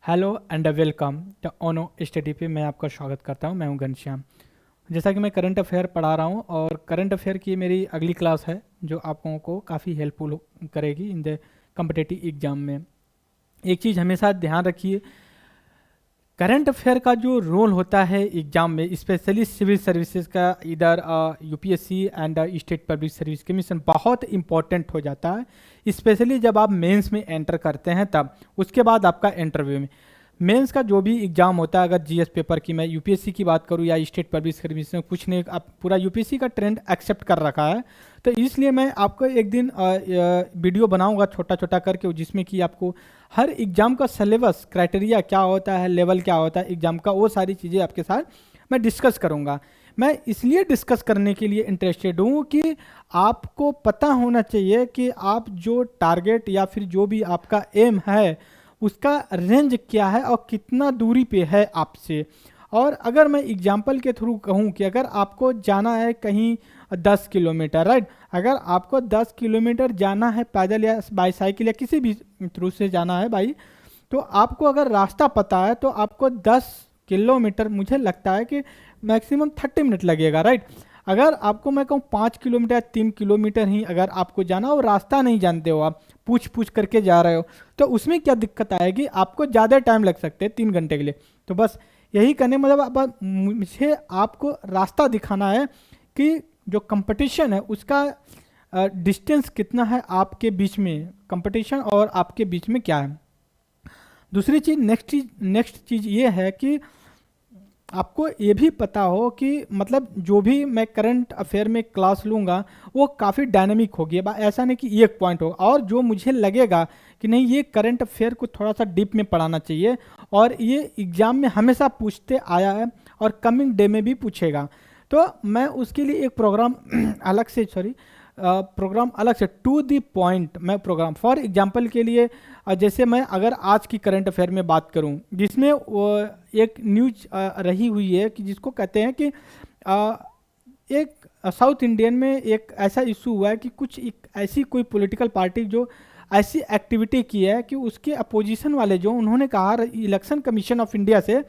Hello and welcome to Ono study पे मैं आपका स्वागत करता हूं। मैं हूं घनश्याम। जैसा कि मैं करंट अफेयर पढ़ा रहा हूं और करंट अफेयर की मेरी अगली क्लास है जो आप लोगों को काफ़ी हेल्पफुल करेगी इन द कम्पिटिटिव एग्जाम में। एक चीज़ हमेशा ध्यान रखिए, करंट अफेयर का जो रोल होता है एग्जाम में, स्पेशली सिविल सर्विसेज का, इधर UPSC and state public service commission, बहुत इंपॉर्टेंट हो जाता है। स्पेशली जब आप मेंस में एंटर करते हैं तब, उसके बाद आपका इंटरव्यू में। मेंस का जो भी एग्जाम होता है, अगर जीएस पेपर की मैं यूपीएससी की बात करूं या स्टेट पब्लिक सर्विस में, कुछ नहीं, आप पूरा यूपीएससी का ट्रेंड एक्सेप्ट कर रखा है। तो इसलिए मैं आपको एक दिन वीडियो बनाऊंगा छोटा छोटा करके, जिसमें कि आपको हर एग्जाम का सिलेबस, क्राइटेरिया क्या होता है, लेवल क्या होता है एग्जाम का, वो सारी चीज़ें आपके साथ मैं डिस्कस करूंगा। मैं इसलिए डिस्कस करने के लिए इंटरेस्टेड हूँ कि आपको पता होना चाहिए कि आप जो टारगेट या फिर जो भी आपका एम है उसका रेंज क्या है और कितना दूरी पे है आपसे। और अगर मैं एग्जाम्पल के थ्रू कहूँ कि अगर आपको जाना है कहीं 10 किलोमीटर, राइट, अगर आपको 10 किलोमीटर जाना है पैदल या बाईसाइकिल या किसी भी थ्रू से जाना है भाई, तो आपको अगर रास्ता पता है तो आपको 10 किलोमीटर मुझे लगता है कि मैक्सिमम 30 मिनट लगेगा, राइट। अगर आपको मैं कहूँ 5 किलोमीटर 3 किलोमीटर ही अगर आपको जाना हो, रास्ता नहीं जानते हो, आप पूछ पूछ करके जा रहे हो, तो उसमें क्या दिक्कत आएगी, आपको ज़्यादा टाइम लग सकते हैं 3 घंटे के लिए। तो बस यही करने मतलब अब मुझे आपको रास्ता दिखाना है कि जो कंपटीशन है उसका डिस्टेंस कितना है आपके बीच में, कंपटीशन और आपके बीच में क्या है। दूसरी चीज़, नेक्स्ट चीज़ ये है कि आपको ये भी पता हो कि मतलब जो भी मैं करंट अफेयर में क्लास लूँगा वो काफ़ी डायनेमिक होगी। ऐसा नहीं कि एक पॉइंट हो, और जो मुझे लगेगा कि नहीं ये करंट अफेयर को थोड़ा सा डीप में पढ़ाना चाहिए और ये एग्ज़ाम में हमेशा पूछते आया है और कमिंग डे में भी पूछेगा, तो मैं उसके लिए एक प्रोग्राम अलग से प्रोग्राम अलग से टू दी पॉइंट मैं प्रोग्राम, फॉर एग्जांपल के लिए जैसे मैं अगर आज की करंट अफेयर में बात करूं जिसमें एक न्यूज रही हुई है कि जिसको कहते हैं कि एक साउथ इंडियन में एक ऐसा इशू हुआ है कि कुछ एक ऐसी कोई पॉलिटिकल पार्टी जो ऐसी एक्टिविटी की है कि उसके अपोजिशन वाले जो, उन्होंने कहा इलेक्शन कमीशन ऑफ इंडिया से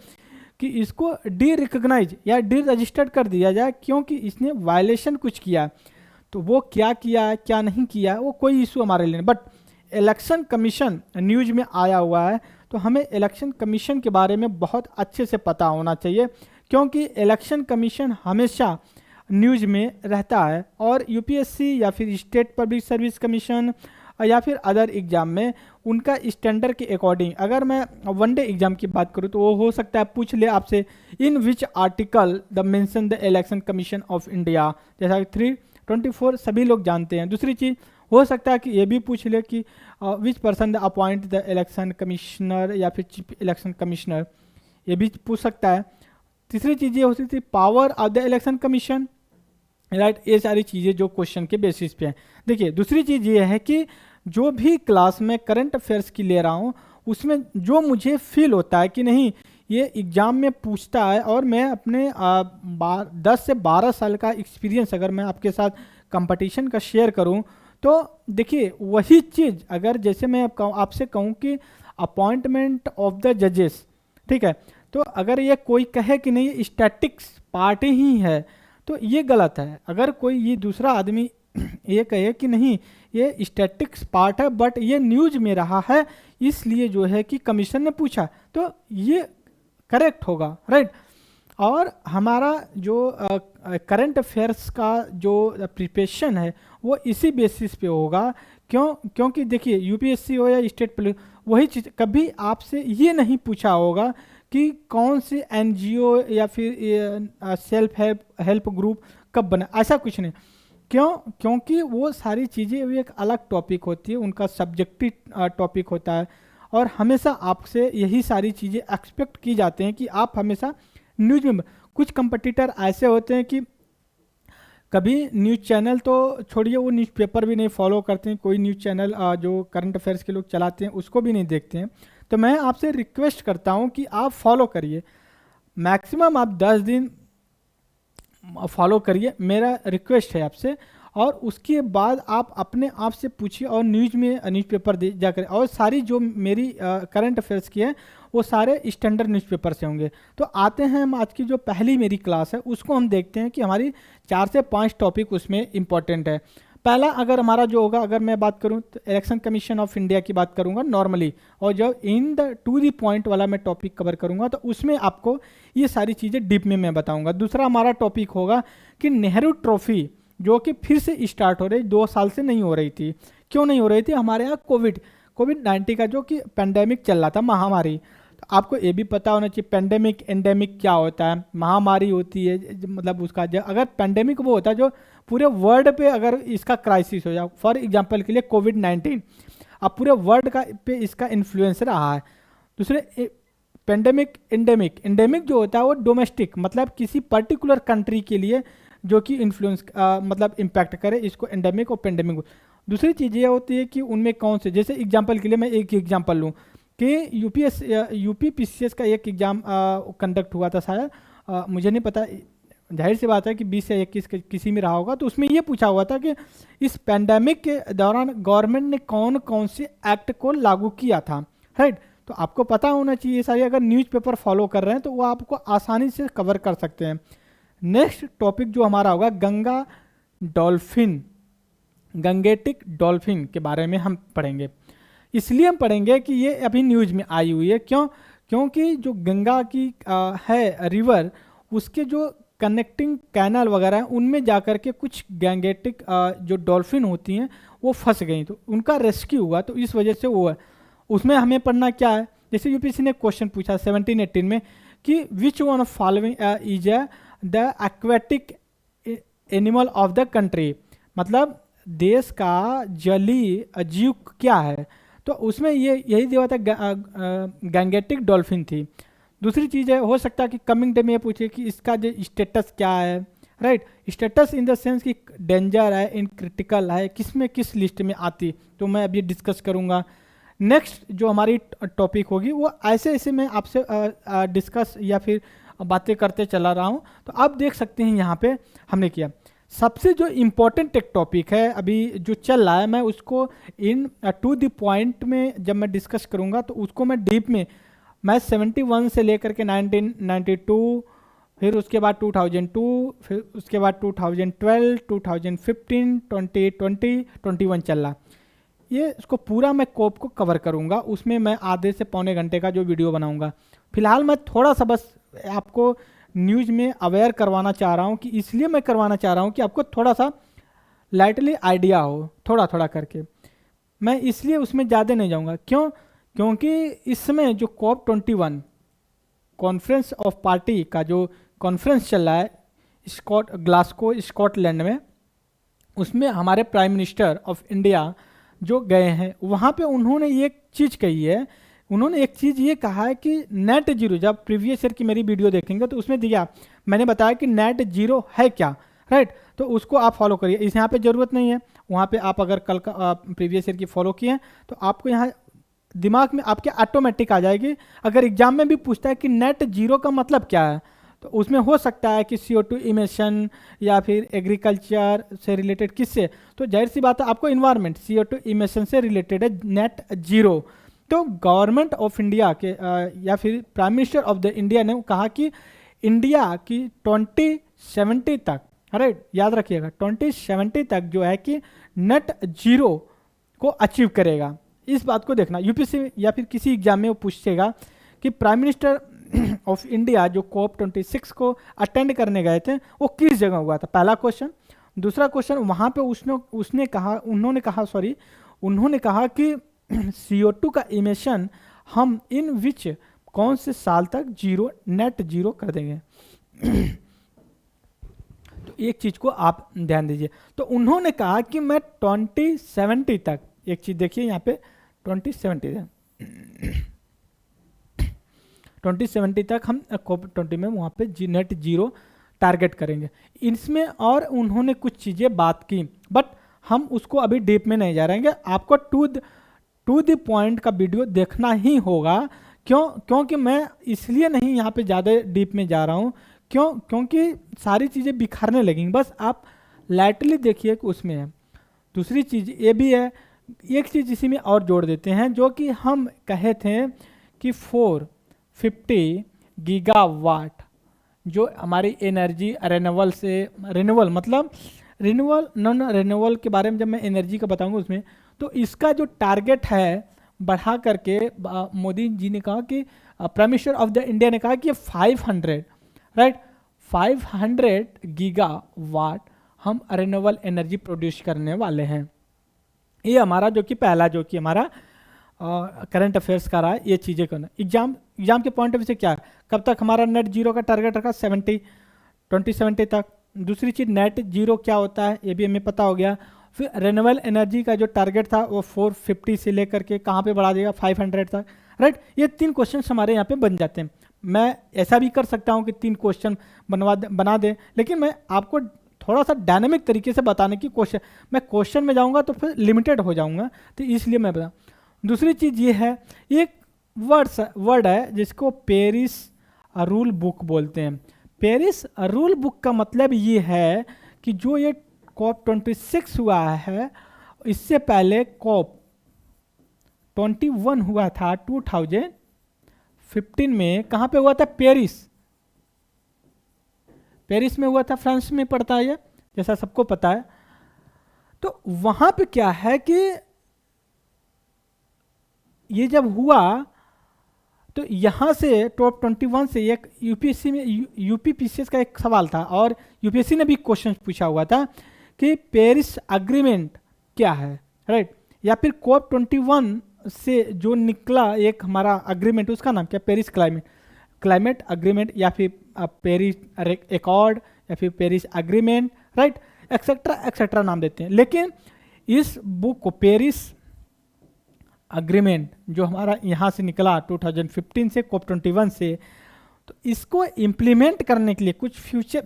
कि इसको डी रिकॉग्नाइज या डी रजिस्टर्ड कर दिया जाए क्योंकि इसने वायलेशन कुछ किया। तो वो क्या किया है क्या नहीं किया है वो कोई इशू हमारे लिए नहीं, बट इलेक्शन कमीशन न्यूज में आया हुआ है तो हमें इलेक्शन कमीशन के बारे में बहुत अच्छे से पता होना चाहिए, क्योंकि इलेक्शन कमीशन हमेशा न्यूज में रहता है। और यूपीएससी या फिर स्टेट पब्लिक सर्विस कमीशन या फिर अदर एग्जाम में उनका स्टैंडर्ड के अकॉर्डिंग, अगर मैं वनडे एग्जाम की बात करूँ तो वो हो सकता है पूछ ले आपसे in which article the mention the election commission of India, जैसा 324 सभी लोग जानते हैं। दूसरी चीज़ हो सकता है कि ये भी पूछ ले कि which person the appoint the election commissioner या फिर चीफ इलेक्शन कमिश्नर, ये भी पूछ सकता है। तीसरी चीज़ ये हो सकती है power of the election commission, right. ये सारी चीज़ें जो क्वेश्चन के बेसिस पे हैं। देखिए दूसरी चीज़ ये है कि जो भी क्लास में करंट अफेयर्स की ले रहा हूँ उसमें जो मुझे फील होता है कि नहीं ये एग्ज़ाम में पूछता है, और मैं अपने 10 से 12 साल का एक्सपीरियंस अगर मैं आपके साथ कंपटीशन का शेयर करूं तो देखिए वही चीज़ अगर जैसे मैं आपसे कहूं कि अपॉइंटमेंट ऑफ द जजेस, ठीक है, तो अगर ये कोई कहे कि नहीं स्टैटिक्स पार्ट ही है तो ये गलत है। अगर कोई ये दूसरा आदमी ये कहे कि नहीं ये स्टैटिक्स पार्ट है बट ये न्यूज में रहा है इसलिए जो है कि कमीशन ने पूछा, तो ये करेक्ट होगा, राइट। और हमारा जो करंट अफेयर्स का जो प्रिपरेशन है वो इसी बेसिस पे होगा, क्योंकि देखिए यूपीएससी हो या स्टेट पुलिस, वही चीज़ कभी आपसे ये नहीं पूछा होगा कि कौन सी एनजीओ या फिर सेल्फ हेल्प ग्रुप कब बना, ऐसा कुछ नहीं। क्योंकि वो सारी चीज़ें वो एक अलग टॉपिक होती है, उनका सब्जेक्टिव टॉपिक होता है, और हमेशा आपसे यही सारी चीज़ें एक्सपेक्ट की जाते हैं कि आप हमेशा न्यूज में। कुछ कंपटीटर ऐसे होते हैं कि कभी न्यूज़ चैनल तो छोड़िए, वो न्यूज़पेपर भी नहीं फॉलो करते हैं, कोई न्यूज़ चैनल जो करंट अफेयर्स के लोग चलाते हैं उसको भी नहीं देखते हैं। तो मैं आपसे रिक्वेस्ट करता हूं कि आप फॉलो करिए, मैक्सिमम आप 10 दिन फॉलो करिए, मेरा रिक्वेस्ट है आपसे। और उसके बाद आप अपने आप से पूछिए और न्यूज़पेपर दे जाकर, और सारी जो मेरी करंट अफेयर्स की है वो सारे स्टैंडर्ड न्यूज़पेपर से होंगे। तो आते हैं हम आज की जो पहली मेरी क्लास है उसको हम देखते हैं कि हमारी 4 से 5 टॉपिक उसमें इंपॉर्टेंट है। पहला अगर हमारा जो होगा, अगर मैं बात करूं तो इलेक्शन कमीशन ऑफ इंडिया की बात करूंगा नॉर्मली, और जब in the two the point वाला मैं टॉपिक कवर करूंगा तो उसमें आपको ये सारी चीज़ें डीप में मैं बताऊंगा। दूसरा हमारा टॉपिक होगा कि नेहरू ट्रॉफी जो कि फिर से स्टार्ट हो रही, 2 साल से नहीं हो रही थी। क्यों नहीं हो रही थी? हमारे यहाँ कोविड-19 का जो कि पेंडेमिक चल रहा था, महामारी। तो आपको ये भी पता होना चाहिए पेंडेमिक एंडेमिक क्या होता है। महामारी होती है मतलब उसका अगर पेंडेमिक वो होता है जो पूरे वर्ल्ड पे अगर इसका क्राइसिस हो जाए, फॉर एग्जांपल के लिए कोविड-19 अब पूरे वर्ल्ड का पे इसका इन्फ्लुएंस रहा है। दूसरे पेंडेमिक एंडेमिक जो होता है वो डोमेस्टिक, मतलब किसी पर्टिकुलर कंट्री के लिए जो कि इन्फ्लुएंस मतलब इम्पैक्ट करे, इसको एंडेमिक और पेंडेमिक। दूसरी चीज़ ये होती है कि उनमें कौन से, जैसे एग्जांपल के लिए मैं एक एग्जांपल लूँ कि यूपी पीसीएस का एक एग्ज़ाम कंडक्ट हुआ था शायद, मुझे नहीं पता, जाहिर सी बात है कि 20 या 21 किसी में रहा होगा। तो उसमें ये पूछा हुआ था कि इस पेंडेमिक के दौरान गवर्नमेंट ने कौन कौन से एक्ट को लागू किया था, राइट। तो आपको पता होना चाहिए सारी, अगर न्यूज़पेपर फॉलो कर रहे हैं तो वो आपको आसानी से कवर कर सकते हैं। नेक्स्ट टॉपिक जो हमारा होगा गंगेटिक डॉल्फिन के बारे में हम पढ़ेंगे। इसलिए हम पढ़ेंगे कि ये अभी न्यूज़ में आई हुई है। क्योंकि जो गंगा की है रिवर, उसके जो कनेक्टिंग कैनल वगैरह हैं उनमें जाकर के कुछ गैंगेटिक जो डॉल्फिन होती हैं वो फंस गई, तो उनका रेस्क्यू हुआ। तो इस वजह से वो है, उसमें हमें पढ़ना क्या है। जैसे यूपीएससी ने क्वेश्चन पूछा 17-18 में कि which one of following is the aquatic animal of the country, मतलब देश का जलीय जीव क्या है। तो उसमें यही दिया था, गैंगेटिक डॉल्फिन थी। दूसरी चीज़ है, हो सकता है कि कमिंग डे में ये पूछे कि इसका जो स्टेटस क्या है, right. Status in the sense कि डेंजर है, इन क्रिटिकल है, किस लिस्ट में आती, तो मैं अभी डिस्कस करूँगा। नेक्स्ट जो हमारी टॉपिक होगी वो ऐसे मैं आपसे डिस्कस या फिर बातें करते चला रहा हूँ। तो आप देख सकते हैं यहाँ पे हमने किया। सबसे जो इम्पोर्टेंट एक टॉपिक है अभी जो चल रहा है, मैं उसको इन टू द पॉइंट में जब मैं डिस्कस करूँगा तो उसको मैं डीप में, मैं 71 से लेकर के 1992, फिर उसके बाद 2002, फिर उसके बाद 2012, 2015, 2020, 21 चल रहा, ये इसको पूरा मैं कोप को कवर करूँगा। उसमें मैं आधे से पौने घंटे का जो वीडियो बनाऊँगा। फिलहाल मैं थोड़ा सा बस आपको न्यूज़ में अवेयर करवाना चाह रहा हूँ, कि इसलिए मैं करवाना चाह रहा हूँ कि आपको थोड़ा सा लाइटली आइडिया हो, थोड़ा थोड़ा करके। मैं इसलिए उसमें ज़्यादा नहीं जाऊँगा। क्योंकि इसमें जो COP21 कॉन्फ्रेंस ऑफ पार्टी का जो कॉन्फ्रेंस चल रहा है ग्लासगो स्कॉटलैंड में, उसमें हमारे प्राइम मिनिस्टर ऑफ इंडिया जो गए हैं, वहाँ पे उन्होंने एक चीज़ कही है। उन्होंने एक चीज़ ये कहा है कि नेट जीरो, जब प्रीवियस ईयर की मेरी वीडियो देखेंगे तो उसमें दिया, मैंने बताया कि नेट जीरो है क्या, राइट। तो उसको आप फॉलो करिए, इस यहाँ पे ज़रूरत नहीं है। वहाँ पे आप अगर कल का प्रीवियस ईयर की फॉलो किए हैं तो आपको यहाँ दिमाग में आपके ऑटोमेटिक आ जाएगी। अगर एग्जाम में भी पूछता है कि नेट जीरो का मतलब क्या है, तो उसमें हो सकता है कि CO2 इमिशन या फिर एग्रीकल्चर से रिलेटेड, किससे, तो जाहिर सी बात है आपको इन्वायरमेंट CO2 इमिशन से रिलेटेड है नेट जीरो। तो गवर्नमेंट ऑफ इंडिया के या फिर prime minister of the India ने कहा कि इंडिया की 2070 तक, राइट, याद रखिएगा 2070 तक जो है कि नेट जीरो को अचीव करेगा। इस बात को देखना, यूपीएससी या फिर किसी एग्जाम में वो पूछेगा कि प्राइम मिनिस्टर ऑफ इंडिया जो COP26 को अटेंड करने गए थे वो किस जगह हुआ था, पहला क्वेश्चन। दूसरा क्वेश्चन, वहाँ पे उन्होंने कहा कि CO2 का इमिशन हम इन विच कौन से साल तक नेट जीरो कर देंगे। तो एक चीज को आप ध्यान दीजिए। तो उन्होंने कहा कि मैं 2070 तक, एक चीज देखिए यहाँ पे 2070 तक हम COP20 में वहाँ पे नेट जीरो टारगेट करेंगे। इसमें और उन्होंने कुछ चीज़ें बात की, बट हम उसको अभी डीप में नहीं जा रहेंगे। आपको टू द पॉइंट का वीडियो देखना ही होगा। क्योंकि मैं इसलिए नहीं यहाँ पे ज़्यादा डीप में जा रहा हूँ, क्योंकि सारी चीज़ें बिखरने लगेंगी। बस आप लैटरली देखिए कि उसमें है। दूसरी चीज़ ये भी है, एक चीज़ इसी में और जोड़ देते हैं, जो कि हम कहे थे कि 450 गीगावाट जो हमारी एनर्जी रिन्यूएबल से, रिन्यूएबल मतलब रिन्यूएबल नॉन रिन्यूएबल के बारे में जब मैं एनर्जी का बताऊंगा उसमें, तो इसका जो टारगेट है बढ़ा करके मोदी जी ने कहा कि prime minister of the India ने कहा कि 500, राइट, 500 गीगावाट हम रिन्यूएबल एनर्जी प्रोड्यूस करने वाले हैं। ये हमारा जो कि पहला जो कि हमारा करंट अफेयर्स का रहा है, ये चीज़ें करना। एग्जाम के पॉइंट ऑफ व्यू से क्या, कब तक हमारा नेट जीरो का टारगेट रखा, 2070 तक। दूसरी चीज़ नेट जीरो क्या होता है ये भी हमें पता हो गया। फिर रिन्यूएबल एनर्जी का जो टारगेट था वो 450 से लेकर के कहाँ पे बढ़ा देगा, 500 तक, राइट। ये 3 क्वेश्चन हमारे यहाँ पे बन जाते हैं। मैं ऐसा भी कर सकता हूँ कि 3 क्वेश्चन बना दे, लेकिन मैं आपको थोड़ा सा डायनेमिक तरीके से बताने की कोशिश, मैं क्वेश्चन में जाऊँगा तो फिर लिमिटेड हो जाऊँगा, तो इसलिए मैं बता। दूसरी चीज़ ये है, एक वर्ड है जिसको पेरिस रूल बुक बोलते हैं। पेरिस रूल बुक का मतलब ये है कि जो ये COP26 हुआ है, इससे पहले COP21 हुआ था 2015 में। कहाँ पे हुआ था, पेरिस में हुआ था, फ्रांस में पड़ता है ये, जैसा सबको पता है। तो वहाँ पे क्या है कि ये जब हुआ तो यहाँ से COP21 से एक यूपीएससी में यूपीपीसीएस का एक सवाल था, और यूपीएससी ने भी क्वेश्चन पूछा हुआ था कि पेरिस अग्रीमेंट क्या है, राइट, या फिर COP21 से जो निकला एक हमारा अग्रीमेंट, उसका नाम क्या, पेरिस क्लाइमेट अग्रीमेंट, या फिर पेरिस एकॉर्ड, या फिर Paris agreement, right, etcetera etcetera नाम देते हैं। लेकिन इस बुक को, पेरिस अग्रीमेंट जो हमारा यहाँ से निकला 2015 से COP21 से, तो इसको इम्प्लीमेंट करने के लिए कुछ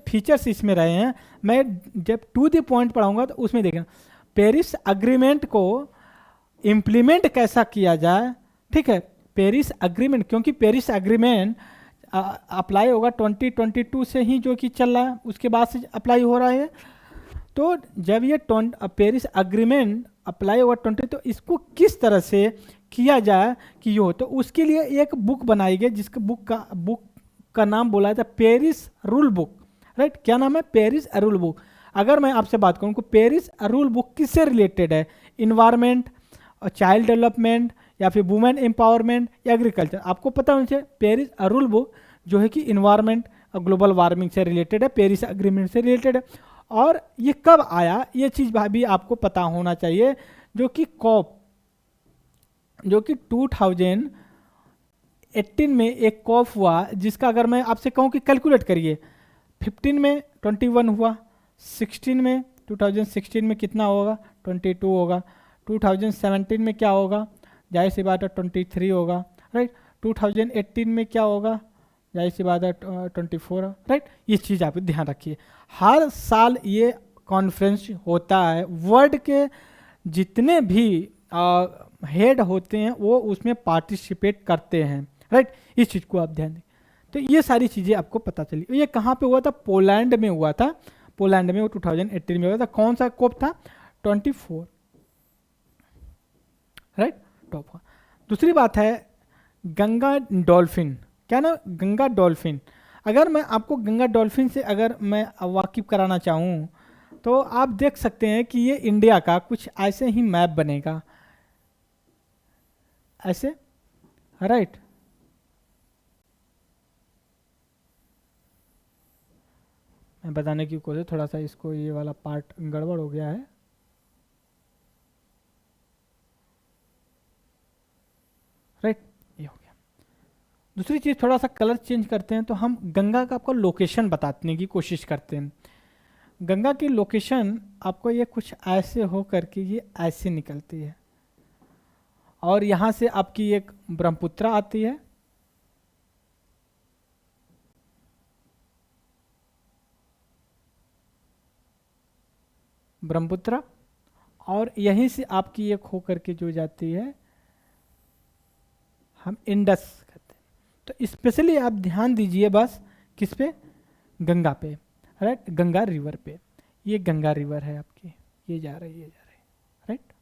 फीचर्स इसमें रहे हैं। मैं जब टू द पॉइंट पढ़ाऊंगा तो उसमें देखना पेरिस अग्रीमेंट को इम्प्लीमेंट कैसा किया जाए, ठीक है। पेरिस अग्रीमेंट, क्योंकि पेरिस अग्रीमेंट अप्लाई होगा 2022 से ही, जो कि चल रहा है, उसके बाद से अप्लाई हो रहा है। तो जब ये पेरिस अग्रीमेंट अप्लाई होगा 20, तो इसको किस तरह से किया जाए कि ये हो, तो उसके लिए एक बुक बनाई गई, जिसका बुक का नाम बोला था पेरिस रूल बुक, राइट। क्या नाम है, पेरिस रूल बुक। अगर मैं आपसे बात करूँ कि पेरिस रूल बुक किससे रिलेटेड है, इन्वायरमेंट, चाइल्ड डेवलपमेंट, या फिर वुमेन एम्पावरमेंट, या एग्रीकल्चर, आपको पता होना चाहिए। पेरिस रूल बुक जो है कि इन्वायरमेंट और ग्लोबल वार्मिंग से रिलेटेड है, पेरिस अग्रीमेंट से रिलेटेड है। और ये कब आया, ये चीज़ भी आपको पता होना चाहिए, जो कि 2018 में एक कॉप हुआ, जिसका अगर मैं आपसे कहूँ कि कैलकुलेट करिए, 15 में 21 हुआ, 16 में 2016 में कितना होगा, 22 होगा, 2017 में क्या होगा, जाहिर सी बात है 23 होगा, राइट। 2018 में क्या होगा, जाहिर सी बात है 24, राइट। ये चीज़ आप ध्यान रखिए। हर साल ये कॉन्फ्रेंस होता है, वर्ल्ड के जितने भी हेड होते हैं वो उसमें पार्टिसिपेट करते हैं, राइट। इस चीज़ को आप ध्यान दें। तो ये सारी चीज़ें आपको पता चली। ये कहाँ पे हुआ था, पोलैंड में हुआ था, पोलैंड में वो 2018 में हुआ था। कौन सा कोप था, 24, राइट, टॉप। दूसरी बात है गंगा डॉल्फिन, क्या ना, गंगा डॉल्फिन। अगर मैं आपको गंगा डॉल्फिन से अगर मैं वाकिफ कराना चाहूँ, तो आप देख सकते हैं कि ये इंडिया का कुछ ऐसे ही मैप बनेगा, ऐसे, राइट। मैं बताने की कोशिश, थोड़ा सा इसको ये वाला पार्ट गड़बड़ हो गया है, राइट, ये हो गया। दूसरी चीज़, थोड़ा सा कलर चेंज करते हैं, तो हम गंगा का आपको लोकेशन बताने की कोशिश करते हैं। गंगा की लोकेशन आपको ये कुछ ऐसे हो करके ये ऐसे निकलती है, और यहाँ से आपकी एक ब्रह्मपुत्रा आती है, ब्रह्मपुत्रा, और यहीं से आपकी एक हो करके जो जाती है हम इंडस कहते हैं। तो स्पेशली आप ध्यान दीजिए बस किस पे, गंगा पे, राइट, गंगा रिवर पे। ये गंगा रिवर है आपकी, ये जा रही है, ये जा रही है, राइट।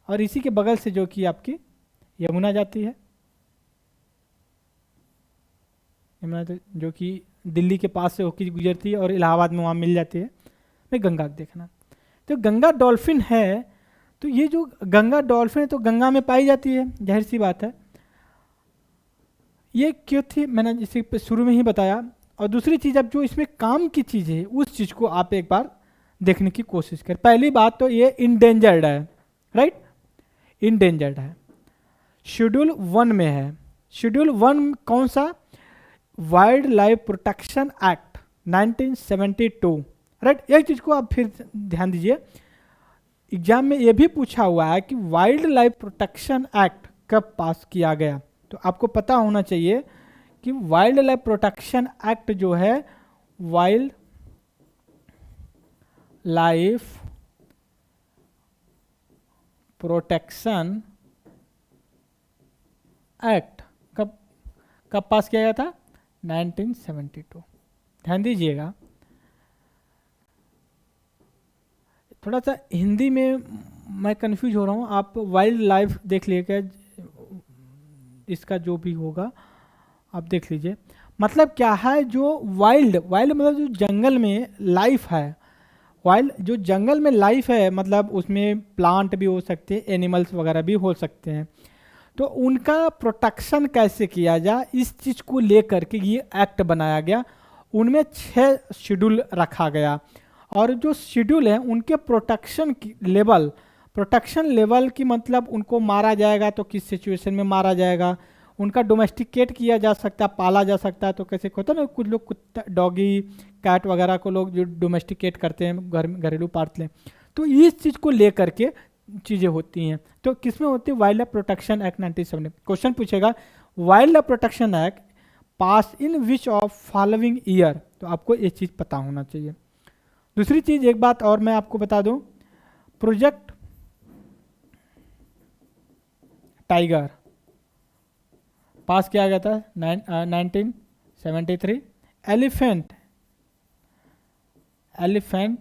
और इसी के बगल से जो कि आपकी यमुना जाती है, यमुना जो कि दिल्ली के पास से होकर गुजरती है और इलाहाबाद में वहाँ मिल जाती है। मैं गंगा देखना, तो गंगा डॉल्फिन है, तो ये जो गंगा डॉल्फिन है तो गंगा में पाई जाती है, जाहिर सी बात है। ये क्यों थी मैंने इसे शुरू में ही बताया। और दूसरी चीज़, अब जो इसमें काम की चीज़ है उस चीज़ को आप एक बार देखने की कोशिश करें। पहली बात तो ये इंडेंजर्ड है, राइट, इंडेंजर्ड है, शेड्यूल 1 में है। शेड्यूल 1 कौन सा? Wild life protection act 1972, right. एक चीज़ को आप फिर ध्यान दीजिए, एग्जाम में ये भी पूछा हुआ है कि वाइल्ड लाइफ प्रोटेक्शन एक्ट कब पास किया गया, तो आपको पता होना चाहिए कि वाइल्ड लाइफ प्रोटेक्शन एक्ट जो है, वाइल्ड लाइफ प्रोटेक्शन एक्ट कब कब पास किया गया था? 1972। ध्यान दीजिएगा, थोड़ा सा हिंदी में मैं कंफ्यूज हो रहा हूँ, आप वाइल्ड लाइफ देख लीजिएगा, इसका जो भी होगा आप देख लीजिए। मतलब क्या है, जो वाइल्ड वाइल्ड मतलब जो जंगल में लाइफ है, वाइल्ड जो जंगल में लाइफ है, मतलब उसमें प्लांट भी हो सकते हैं, एनिमल्स वगैरह भी हो सकते हैं, तो उनका प्रोटेक्शन कैसे किया जाए, इस चीज़ को लेकर के ये एक्ट बनाया गया। उनमें 6 शेड्यूल रखा गया, और जो शेड्यूल है उनके प्रोटेक्शन लेवल की मतलब उनको मारा जाएगा तो किस सिचुएशन में मारा जाएगा, उनका डोमेस्टिकेट किया जा सकता है, पाला जा सकता है, तो कैसे होता है ना, कुछ लोग कुत्ता, डॉगी, कैट वगैरह को लोग जो डोमेस्टिकेट करते हैं, घरेलू पालते हैं, तो इस चीज़ को लेकर के चीज़ें होती हैं। तो किसमें होती है? Wildlife protection act 1970। Question पूछेगा wildlife protection act pass in which of following year, तो आपको ये चीज़ पता होना चाहिए। दूसरी चीज़, एक बात और मैं आपको बता दूं, प्रोजेक्ट टाइगर पास किया गया था 1973। एलिफेंट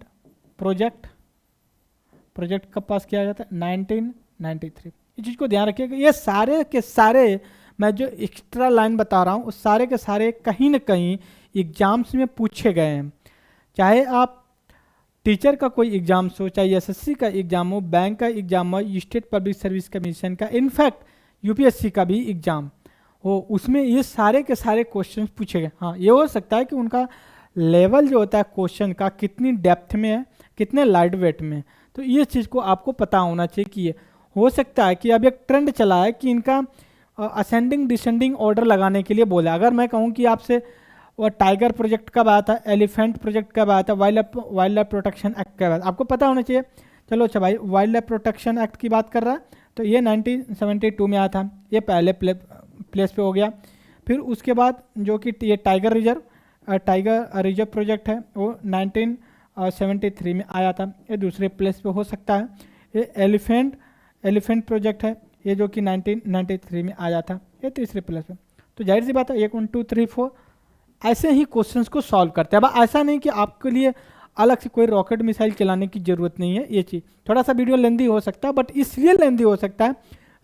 प्रोजेक्ट कब पास किया गया था? 1993। इस चीज़ को ध्यान रखिएगा, ये सारे के सारे मैं जो एक्स्ट्रा लाइन बता रहा हूँ उस सारे के सारे कहीं ना कहीं एग्जाम्स में पूछे गए हैं। चाहे आप टीचर का कोई एग्जाम हो, चाहे एसएससी का एग्जाम हो, बैंक का एग्जाम हो, स्टेट पब्लिक सर्विस कमीशन का, इनफैक्ट यूपीएससी का भी एग्जाम हो, उसमें ये सारे के सारे क्वेश्चन पूछे गए। हाँ, ये हो सकता है कि उनका लेवल जो होता है क्वेश्चन का कितनी डेप्थ में है, कितने लाइट वेट में, तो ये चीज़ को आपको पता होना चाहिए कि ये हो सकता है कि अब एक ट्रेंड चला है कि इनका असेंडिंग डिसेंडिंग ऑर्डर लगाने के लिए बोला। अगर मैं कहूँ कि आपसे और टाइगर प्रोजेक्ट कब आया था, एलिफेंट प्रोजेक्ट कब आया था, वाइल्ड लाइफ प्रोटेक्शन एक्ट कब आया था, आपको पता होना चाहिए। चलो अच्छा भाई, वाइल्ड लाइफ प्रोटेक्शन एक्ट की बात कर रहा है तो ये 1972 में आया था, ये पहले प्लेस पे हो गया। फिर उसके बाद जो कि ये टाइगर रिजर्व प्रोजेक्ट है वो 1973 में आया था, ये दूसरे प्लेस पे हो सकता है। ये एलिफेंट प्रोजेक्ट है, ये जो कि 1993 में आया था, ये तीसरे प्लेस पे। तो जाहिर सी बात है 1 1 2 3 4 ऐसे ही क्वेश्चंस को सॉल्व करते हैं। अब ऐसा नहीं कि आपके लिए अलग से कोई रॉकेट मिसाइल चलाने की ज़रूरत नहीं है। ये चीज़ थोड़ा सा वीडियो लेंदी हो सकता है, बट इसलिए लेंदी हो सकता है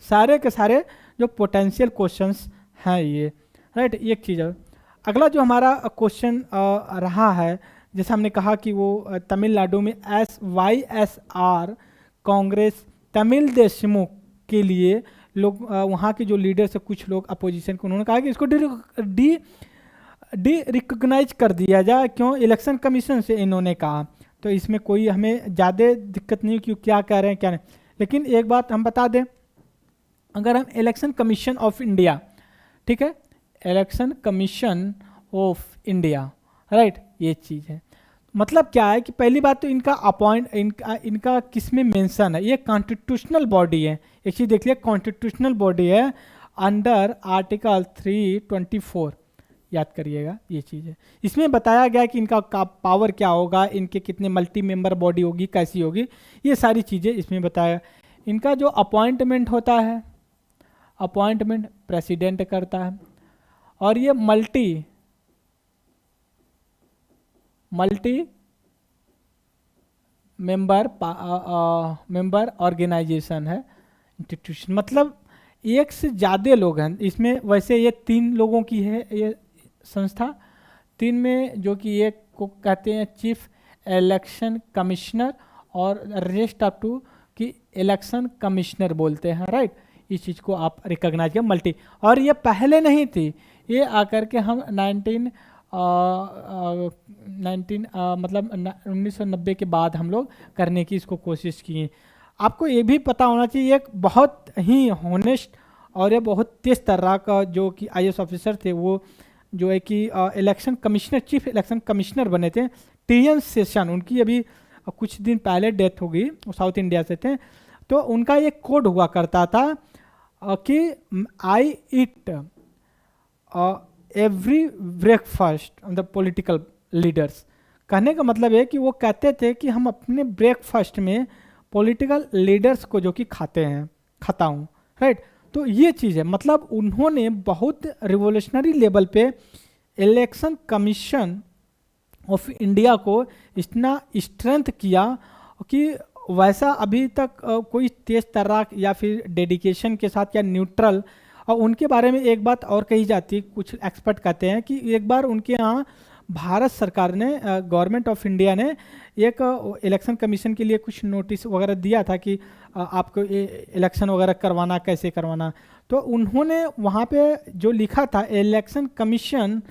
सारे के सारे जो पोटेंशियल क्वेश्चंस हैं ये, राइट। एक चीज़ है, अगला जो हमारा क्वेश्चन रहा है, जैसे हमने कहा कि वो तमिलनाडु में SYSR कांग्रेस तमिल देशमुख के लिए लोग वहाँ के जो लीडर्स है, कुछ लोग अपोजिशन को, उन्होंने कहा कि इसको डी रिकॉग्नाइज कर दिया जाए। क्यों? इलेक्शन कमीशन से इन्होंने कहा, तो इसमें कोई हमें ज़्यादा दिक्कत नहीं क्यों, क्या कह रहे हैं क्या नहीं। लेकिन एक बात हम बता दें, अगर हम इलेक्शन कमीशन ऑफ इंडिया, ठीक है, election commission of India, right, ये चीज़ है। मतलब क्या है कि पहली बात तो इनका किस में मेंशन है, ये कॉन्स्टिट्यूशनल बॉडी है। एक चीज़ देख लिया, कॉन्स्टिट्यूशनल बॉडी है अंडर आर्टिकल 324, याद करिएगा ये चीज़ है। इसमें बताया गया कि इनका पावर क्या होगा, इनके कितने मल्टी मेंबर बॉडी होगी, कैसी होगी, ये सारी चीज़ें इसमें बताया। इनका जो अपॉइंटमेंट होता है, अपॉइंटमेंट प्रेसिडेंट करता है, और ये मल्टी मेंबर मेंबर ऑर्गेनाइजेशन है, इंस्टीट्यूशन मतलब एक से ज़्यादा लोग हैं इसमें। वैसे ये 3 लोगों की है ये संस्था, 3 में जो कि एक को कहते हैं चीफ इलेक्शन कमिश्नर और रेस्ट ऑफ टू कि इलेक्शन कमिश्नर बोलते हैं, राइट। इस चीज़ को आप रिकॉग्नाइज करें मल्टी, और ये पहले नहीं थी, ये आकर के हम 1990 के बाद हम लोग करने की इसको कोशिश किए। आपको ये भी पता होना चाहिए एक बहुत ही होनेस्ट और ये बहुत तेज तरह का जो कि आईएएस ऑफिसर थे, वो जो है कि election commissioner, chief election commissioner बने थे टीएन शेषन। उनकी अभी कुछ दिन पहले डेथ हो गई, वो साउथ इंडिया से थे। तो उनका एक कोड हुआ करता था कि I eat every breakfast the political leaders. कहने का मतलब है कि वो कहते थे कि हम अपने ब्रेकफास्ट में पॉलिटिकल लीडर्स को जो कि खाता हूँ, राइट। तो ये चीज़ है, मतलब उन्होंने बहुत रिवोल्यूशनरी लेवल पे इलेक्शन कमीशन ऑफ इंडिया को इतना स्ट्रेंथ किया कि वैसा अभी तक कोई तेज तर्राक या फिर डेडिकेशन के साथ या न्यूट्रल। और उनके बारे में एक बात और कही जाती है, कुछ एक्सपर्ट कहते हैं कि एक बार उनके यहाँ भारत सरकार ने, गवर्नमेंट ऑफ इंडिया ने एक इलेक्शन कमीशन के लिए कुछ नोटिस वगैरह दिया था कि आपको इलेक्शन वगैरह करवाना, कैसे करवाना। तो उन्होंने वहाँ पे जो लिखा था election commission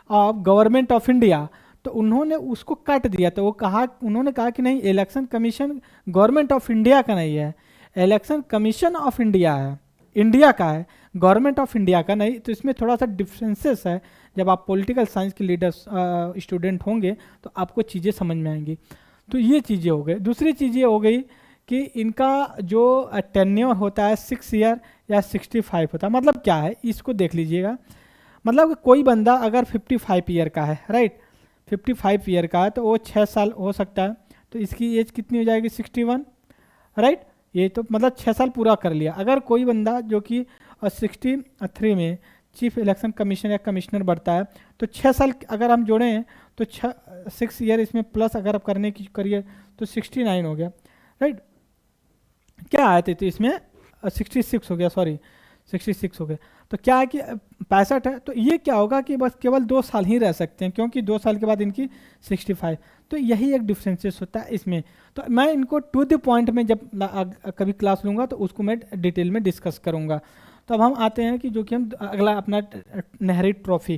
of government of India, तो उन्होंने उसको काट दिया। तो उन्होंने कहा कि नहीं, election commission government of India का नहीं है, इलेक्शन कमीशन ऑफ इंडिया है, इंडिया का है, गवर्नमेंट ऑफ इंडिया का नहीं। तो इसमें थोड़ा सा डिफरेंसेस है, जब आप पॉलिटिकल साइंस के लीडर्स स्टूडेंट होंगे तो आपको चीज़ें समझ में आएंगी। तो ये चीज़ें हो गई। दूसरी चीज़ ये हो गई कि इनका जो टेन्योर होता है 6 ईयर या 65 होता है। मतलब क्या है, इसको देख लीजिएगा। मतलब कोई बंदा अगर 55 ईयर का है, राइट, 55 ईयर का है, तो वो 6 साल हो सकता है, तो इसकी एज कितनी हो जाएगी 61, राइट। ये तो मतलब 6 साल पूरा कर लिया। अगर कोई बंदा जो कि 63 में चीफ इलेक्शन कमीशन या कमिश्नर बढ़ता है, तो 6 साल अगर हम जोड़ें तो 6 ईयर इसमें प्लस अगर आप करने की करिए तो 69 हो गया, राइट। क्या आए थे, तो इसमें 66 हो गया, सॉरी 66 हो गया। तो क्या है कि 65 है, तो ये क्या होगा कि बस केवल 2 साल ही रह सकते हैं, क्योंकि 2 साल के बाद इनकी 65। तो यही एक डिफरेंसेस होता है इसमें। तो मैं इनको टू द पॉइंट में जब कभी क्लास लूँगा तो उसको मैं डिटेल में डिस्कस करूँगा। तो अब हम आते हैं कि जो कि हम अगला अपना नेहरू ट्रॉफी।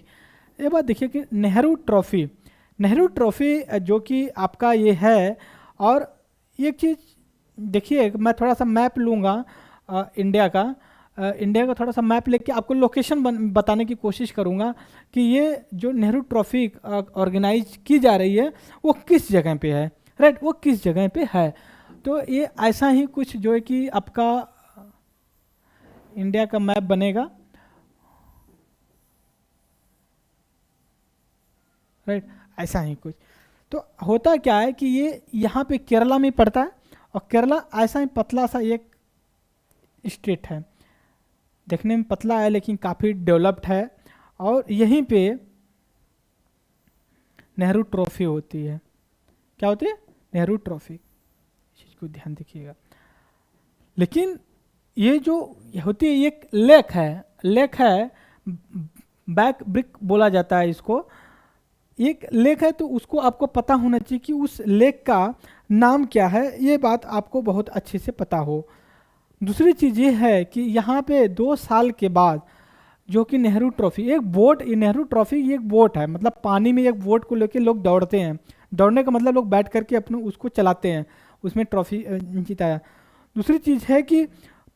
ये बात देखिए कि नेहरू ट्रॉफी जो कि आपका ये है। और एक चीज़ देखिए, मैं थोड़ा सा मैप लूँगा इंडिया का, इंडिया का थोड़ा सा मैप लेके आपको लोकेशन बताने की कोशिश करूँगा कि ये जो नेहरू ट्रॉफी ऑर्गेनाइज की जा रही है वो किस जगह पे है, राइट, वो किस जगह पे है। तो ये ऐसा ही कुछ जो है कि आपका इंडिया का मैप बनेगा, राइट, ऐसा ही कुछ। तो होता क्या है कि ये यहाँ पे केरला में पड़ता है, और केरला ऐसा ही पतला सा एक स्टेट है, देखने में पतला है लेकिन काफ़ी डेवलप्ड है। और यहीं पे नेहरू ट्रॉफी होती है। क्या होती है, नेहरू ट्रॉफी, इस चीज़ को ध्यान रखिएगा। लेकिन ये जो होती है, एक लेक है, बैक ब्रिक बोला जाता है इसको, एक लेक है। तो उसको आपको पता होना चाहिए कि उस लेक का नाम क्या है, ये बात आपको बहुत अच्छे से पता हो। दूसरी चीज़ ये है कि यहाँ पे 2 साल के बाद जो कि नेहरू ट्रॉफी, एक बोट, ये नेहरू ट्रॉफी ये एक बोट है, मतलब पानी में एक बोट को लेके लोग दौड़ते हैं। दौड़ने का मतलब लोग बैठ करके अपने उसको चलाते हैं, उसमें ट्रॉफी जीता है। दूसरी चीज़ है कि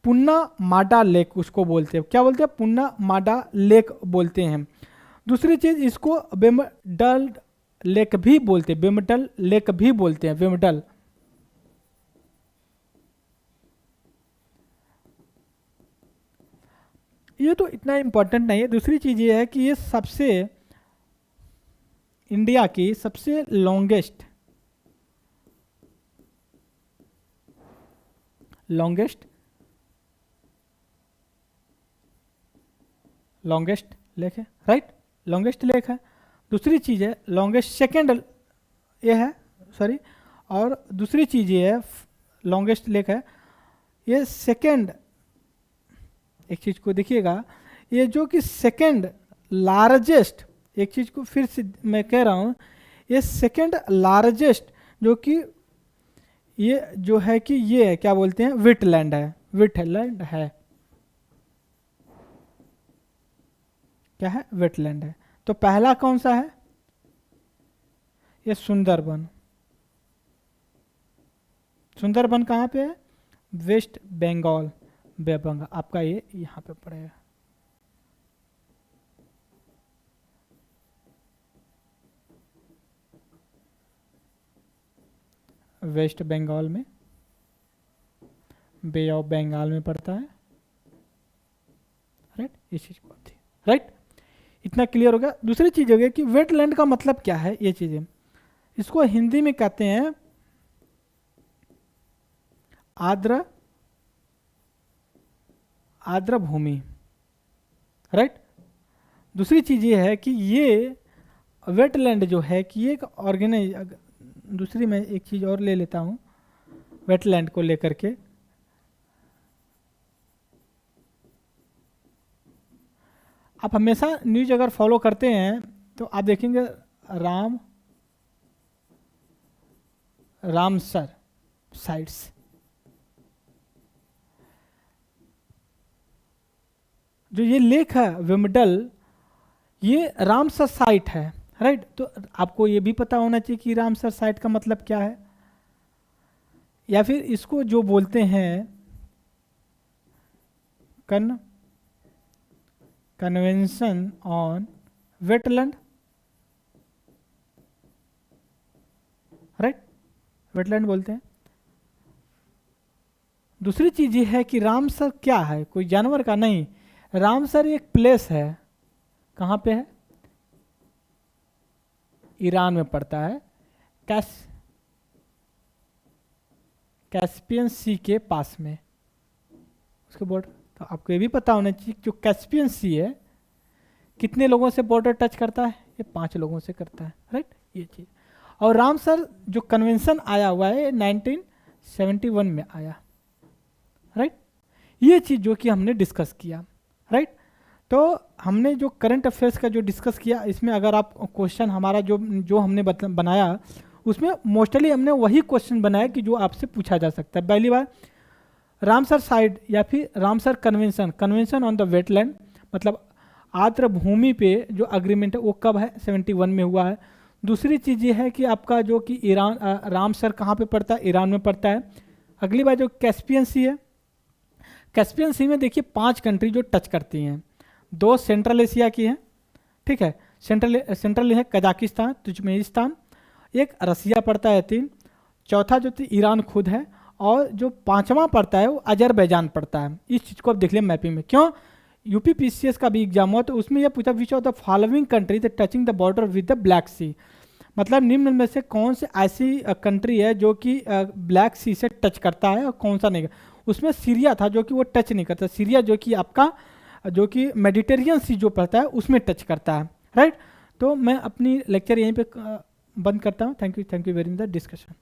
पुन्ना माडा लेक उसको बोलते हैं। क्या बोलते हैं, पुन्ना माडा लेक बोलते हैं। दूसरी चीज़, इसको वेम्बडल लेक भी बोलते हैं, वेम्बडल लेक भी बोलते हैं, वेम्बडल। ये तो इतना इम्पोर्टेंट नहीं है। दूसरी चीज़ ये है कि ये सबसे इंडिया की सबसे लॉन्गेस्ट लेक है, राइट, लॉन्गेस्ट लेक है। दूसरी चीज़ है लॉन्गेस्ट सेकेंड ये है, सॉरी, और दूसरी चीज़ ये है, लॉन्गेस्ट लेक है ये सेकेंड, एक चीज़ को देखिएगा, ये जो कि सेकेंड लार्जेस्ट, एक चीज़ को फिर से मैं कह रहा हूँ, ये सेकेंड लार्जेस्ट जो कि ये जो है कि ये है क्या बोलते हैं, वेटलैंड है, वेटलैंड है, क्या है, वेटलैंड है। तो पहला कौन सा है, ये सुंदरबन। सुंदरबन कहाँ पे है, वेस्ट बंगाल, बेबंगा आपका ये यहाँ पे पड़ेगा। वेस्ट बंगाल में, बे ऑफ बंगाल में पड़ता है, राइट, इस चीज को थी, राइट, इतना क्लियर हो गया। दूसरी चीज हो गया कि वेटलैंड का मतलब क्या है, ये चीजें, इसको हिंदी में कहते हैं आर्द्र, आर्द्र भूमि, राइट। दूसरी चीज ये है कि ये वेटलैंड जो है कि ये एक ऑर्गेनाइज, दूसरी मैं एक चीज और ले लेता हूं वेटलैंड को लेकर के, आप हमेशा न्यूज अगर फॉलो करते हैं तो आप देखेंगे रामसर साइट्स, जो ये लेक है विमडल, ये रामसर साइट है, राइट। तो आपको ये भी पता होना चाहिए कि रामसर साइट का मतलब क्या है, या फिर इसको जो बोलते हैं convention on wetland, right, wetland बोलते हैं। दूसरी चीज ये है कि रामसर क्या है, कोई जानवर का नहीं, रामसर एक प्लेस है, कहाँ पे है, ईरान में पड़ता है, कैस्पियन सी के पास में उसके बॉर्डर। तो आपको ये भी पता होना चाहिए जो कैस्पियन सी है कितने लोगों से बॉर्डर टच करता है, ये 5 लोगों से करता है, राइट, ये चीज। और रामसर जो कन्वेंशन आया हुआ है 1971 में आया, राइट, ये चीज जो कि हमने डिस्कस किया, राइट। तो हमने जो करंट अफेयर्स का जो डिस्कस किया, इसमें अगर आप क्वेश्चन हमारा जो जो हमने बनाया, उसमें मोस्टली हमने वही क्वेश्चन बनाया कि जो आपसे पूछा जा सकता है। पहली बार रामसर साइड या फिर Ramsar convention, convention on the wetland, मतलब आर्द्र भूमि पे जो अग्रीमेंट है वो कब है, 71 में हुआ है। दूसरी चीज़ ये है कि आपका जो कि ईरान, रामसर कहाँ पे पड़ता है, ईरान में पड़ता है। अगली बार जो कैस्पियन सी है, कैस्पियन सी में देखिए 5 कंट्री जो टच करती हैं, 2 सेंट्रल एशिया की हैं, ठीक है, सेंट्रल है कजाकिस्तान, तुर्कमेनिस्तान, एक रसिया पड़ता है 3, चौथा जो ईरान खुद है, और जो 5वां पड़ता है वो अजरबैजान पड़ता है। इस चीज़ को आप देख लें मैपिंग में, क्यों, यूपीपीसीएस का भी एग्जाम हुआ तो उसमें यह पूछा which of the following country the touching the border with the Black Sea, मतलब निम्न में से कौन से ऐसी कंट्री है जो कि ब्लैक सी से टच करता है और कौन सा नहीं। उसमें सीरिया था जो कि वो टच नहीं करता, सीरिया जो कि आपका जो कि मेडिटेरियन सी जो पड़ता है उसमें टच करता है, राइट। तो मैं अपनी लेक्चर यहीं पे बंद करता हूँ। Thank you very much the discussion.